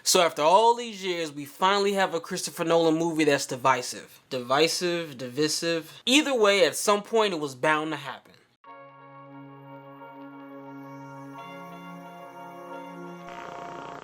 So after all these years, we finally have a Christopher Nolan movie that's divisive. Divisive. Either way, at some point it was bound to happen.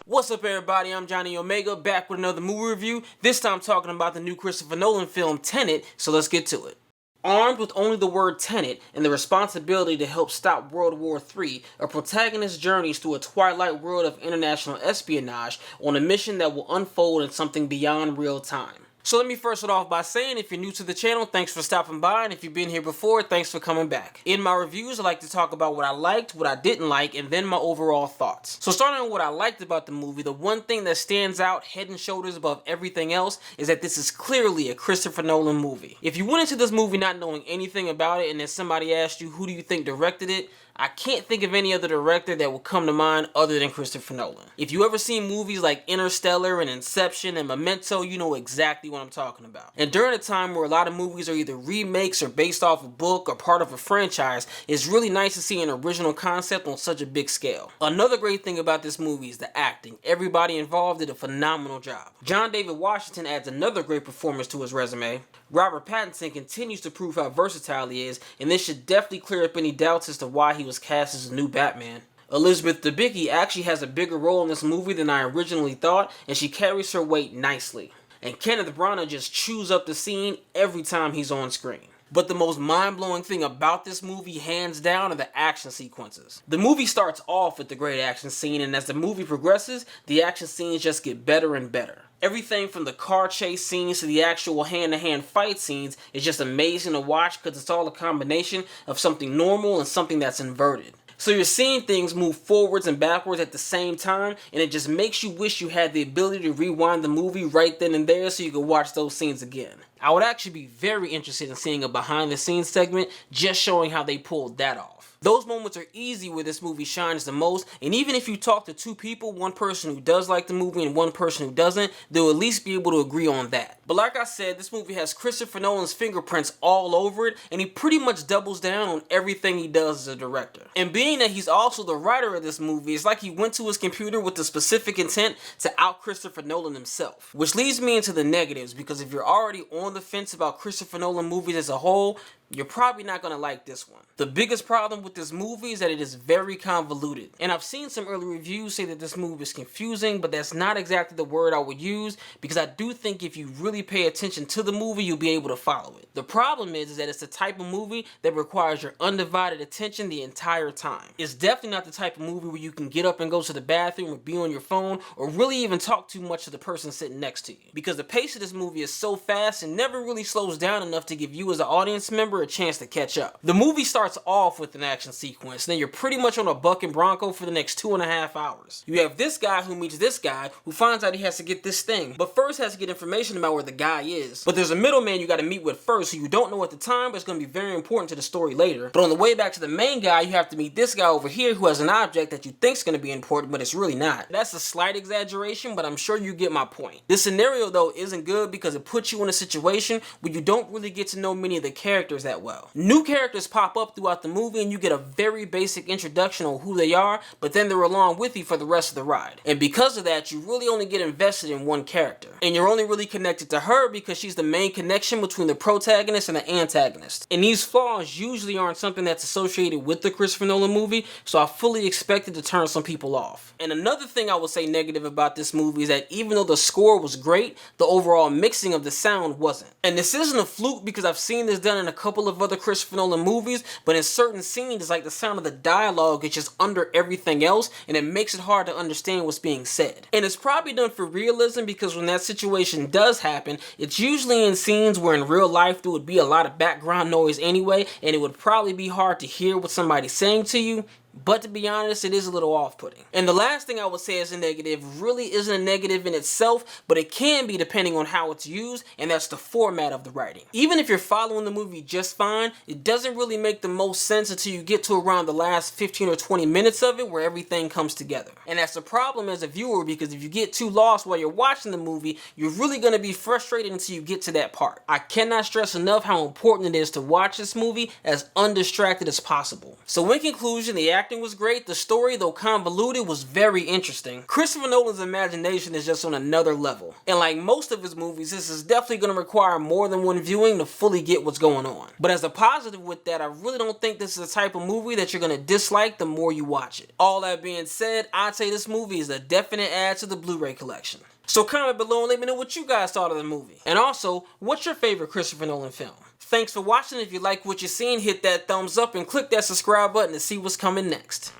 What's up everybody, I'm Johnnie Omega, back with another movie review, this time talking about the new Christopher Nolan film Tenet, so let's get to it. Armed with only the word Tenet and the responsibility to help stop World War III, a protagonist journeys through a twilight world of international espionage on a mission that will unfold in something beyond real time. So let me first start off by saying, if you're new to the channel, thanks for stopping by, and if you've been here before, thanks for coming back. In my reviews, I like to talk about what I liked, what I didn't like, and then my overall thoughts. So starting with what I liked about the movie, the one thing that stands out head and shoulders above everything else is that this is clearly a Christopher Nolan movie. If you went into this movie not knowing anything about it, and then somebody asked you who do you think directed it, I can't think of any other director that will come to mind other than Christopher Nolan. If you ever seen movies like Interstellar and Inception and Memento, you know exactly what I'm talking about. And during a time where a lot of movies are either remakes or based off a book or part of a franchise, it's really nice to see an original concept on such a big scale. Another great thing about this movie is the acting. Everybody involved did a phenomenal job. John David Washington adds another great performance to his resume. Robert Pattinson continues to prove how versatile he is, and this should definitely clear up any doubts as to why he was cast as a new Batman. Elizabeth Debicki actually has a bigger role in this movie than I originally thought, and she carries her weight nicely. And Kenneth Branagh just chews up the scene every time he's on screen. But the most mind-blowing thing about this movie, hands down, are the action sequences. The movie starts off with the great action scene, and as the movie progresses, the action scenes just get better and better. Everything from the car chase scenes to the actual hand-to-hand fight scenes is just amazing to watch because it's all a combination of something normal and something that's inverted. So you're seeing things move forwards and backwards at the same time, and it just makes you wish you had the ability to rewind the movie right then and there so you could watch those scenes again. I would actually be very interested in seeing a behind-the-scenes segment just showing how they pulled that off. Those moments are easy where this movie shines the most, and even if you talk to two people, one person who does like the movie and one person who doesn't, they'll at least be able to agree on that. But like I said, this movie has Christopher Nolan's fingerprints all over it, and he pretty much doubles down on everything he does as a director. And being that he's also the writer of this movie, it's like he went to his computer with the specific intent to out Christopher Nolan himself. Which leads me into the negatives, because if you're already on the fence about Christopher Nolan movies as a whole, you're probably not going to like this one. The biggest problem with this movie is that it is very convoluted. And I've seen some early reviews say that this movie is confusing, but that's not exactly the word I would use, because I do think if you really pay attention to the movie, you'll be able to follow it. The problem is that it's the type of movie that requires your undivided attention the entire time. It's definitely not the type of movie where you can get up and go to the bathroom or be on your phone or really even talk too much to the person sitting next to you. Because the pace of this movie is so fast and never really slows down enough to give you as an audience member a chance to catch up. The movie starts off with an action sequence, then you're pretty much on a buck and bronco for the next 2.5 hours. You have this guy who meets this guy who finds out he has to get this thing, but first has to get information about where the guy is. But there's a middleman you gotta meet with first who you don't know at the time, but it's gonna be very important to the story later. But on the way back to the main guy, you have to meet this guy over here who has an object that you think's gonna be important, but it's really not. That's a slight exaggeration, but I'm sure you get my point. This scenario though isn't good because it puts you in a situation where you don't really get to know many of the characters that well. New characters pop up throughout the movie and you get a very basic introduction on who they are, but then they're along with you for the rest of the ride. And because of that, you really only get invested in one character. And you're only really connected to her because she's the main connection between the protagonist and the antagonist. And these flaws usually aren't something that's associated with the Christopher Nolan movie, so I fully expected to turn some people off. And another thing I would say negative about this movie is that even though the score was great, the overall mixing of the sound wasn't. And this isn't a fluke because I've seen this done in a couple of other Christopher Nolan movies, but in certain scenes it's like the sound of the dialogue is just under everything else and it makes it hard to understand what's being said. And it's probably done for realism because when that situation does happen, it's usually in scenes where in real life there would be a lot of background noise anyway, and it would probably be hard to hear what somebody's saying to you. But to be honest, it is a little off-putting. And the last thing I would say as a negative really isn't a negative in itself, but it can be depending on how it's used, and that's the format of the writing. Even if you're following the movie just fine, it doesn't really make the most sense until you get to around the last 15 or 20 minutes of it where everything comes together. And that's a problem as a viewer because if you get too lost while you're watching the movie, you're really going to be frustrated until you get to that part. I cannot stress enough how important it is to watch this movie as undistracted as possible. So in conclusion, the acting was great, the story, though convoluted, was very interesting. Christopher Nolan's imagination is just on another level. And like most of his movies, this is definitely going to require more than one viewing to fully get what's going on. But as a positive with that, I really don't think this is the type of movie that you're going to dislike the more you watch it. All that being said, I'd say this movie is a definite add to the Blu-ray collection. So comment below and let me know what you guys thought of the movie. And also, what's your favorite Christopher Nolan film? Thanks for watching. If you like what you're seeing, hit that thumbs up and click that subscribe button to see what's coming next.